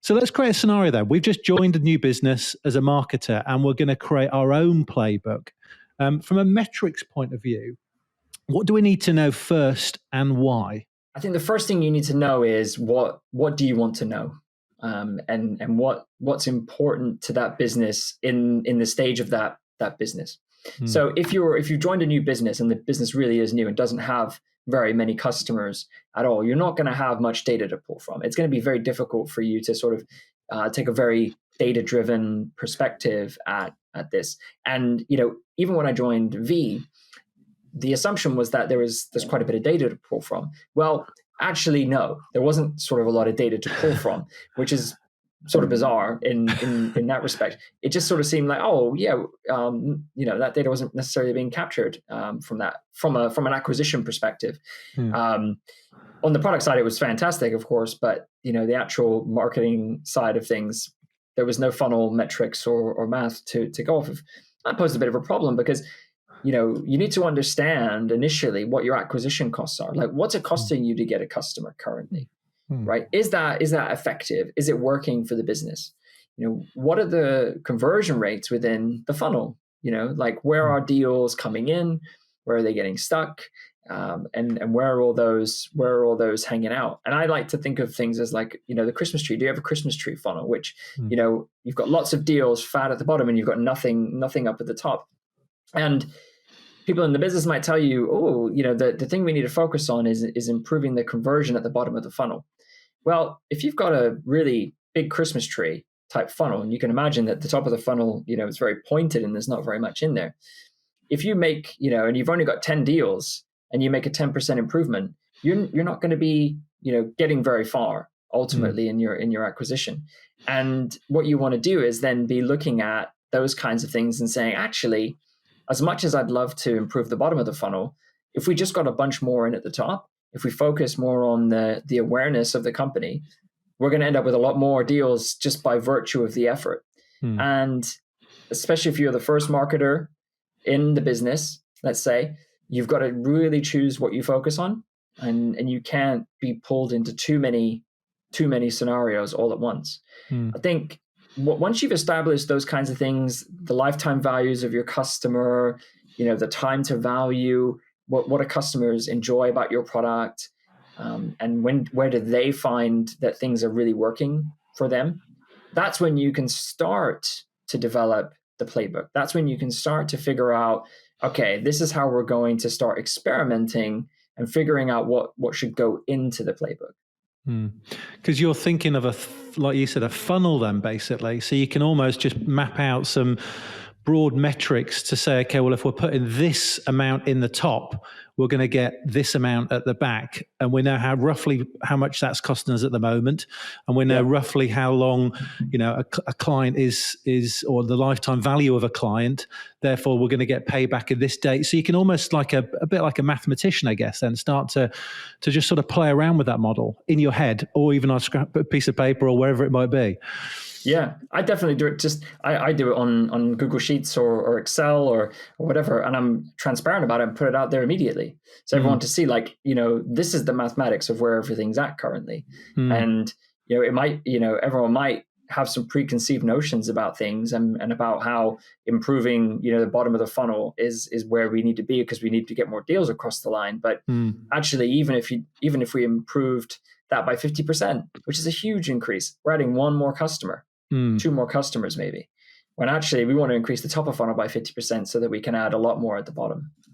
So let's create a scenario then. We've just joined a new business as a marketer and we're going to create our own playbook. From a metrics point of view, what do we need to know first and why? I think the first thing you need to know is what do you want to know? And what's important to that business in the stage of that business. So if you joined a new business and the business really is new and doesn't have very many customers at all, you're not going to have much data to pull from. It's going to be very difficult for you to sort of take a very data-driven perspective at this. And even when I joined V, the assumption was that there's quite a bit of data to pull from. Well, actually, no, there wasn't sort of a lot of data to pull from, which is sort of bizarre in that respect. It just sort of seemed like, oh yeah, that data wasn't necessarily being captured from an acquisition perspective. On the product side, it was fantastic, of course, but the actual marketing side of things, there was no funnel metrics or math to go off of. That posed a bit of a problem because you need to understand initially what your acquisition costs are. Like, what's it costing you to get a customer currently, right? Is that effective? Is it working for the business? What are the conversion rates within the funnel? Like, where are deals coming in? Where are they getting stuck? And where are all those hanging out? And I like to think of things as like, the Christmas tree. Do you have a Christmas tree funnel, which, you've got lots of deals fat at the bottom and you've got nothing up at the top. And people in the business might tell you, the thing we need to focus on is improving the conversion at the bottom of the funnel. Well, if you've got a really big Christmas tree type funnel, and you can imagine that the top of the funnel, it's very pointed and there's not very much in there. If you make, and you've only got 10 deals and you make a 10% improvement, you're not going to be, getting very far ultimately in your acquisition. And what you want to do is then be looking at those kinds of things and saying, actually, as much as I'd love to improve the bottom of the funnel, if we just got a bunch more in at the top, if we focus more on the awareness of the company, we're going to end up with a lot more deals just by virtue of the effort. And especially if you're the first marketer in the business, let's say, you've got to really choose what you focus on, and you can't be pulled into too many scenarios all at once. I think once you've established those kinds of things, the lifetime values of your customer, the time to value, what do customers enjoy about your product, and where do they find that things are really working for them, that's when you can start to develop the playbook. That's when you can start to figure out, okay, this is how we're going to start experimenting and figuring out what should go into the playbook. Because you're thinking of like you said, a funnel then basically. So you can almost just map out some broad metrics to say, okay, well, if we're putting this amount in the top, we're going to get this amount at the back. And we know roughly how much that's costing us at the moment. And we know roughly how long, a client is, or the lifetime value of a client. Therefore, we're going to get payback at this date. So you can almost like a bit like a mathematician, I guess, then start to just sort of play around with that model in your head, or even on a piece of paper or wherever it might be. Yeah, I definitely do it. I do it on Google Sheets or Excel or whatever, and I'm transparent about it and put it out there immediately. So everyone to see, like, this is the mathematics of where everything's at currently. And, it might, everyone might have some preconceived notions about things and about how improving, the bottom of the funnel is where we need to be because we need to get more deals across the line. But actually, even if we improved that by 50%, which is a huge increase, we're adding one more customer. 2 more customers maybe, when actually we want to increase the top of funnel by 50% so that we can add a lot more at the bottom.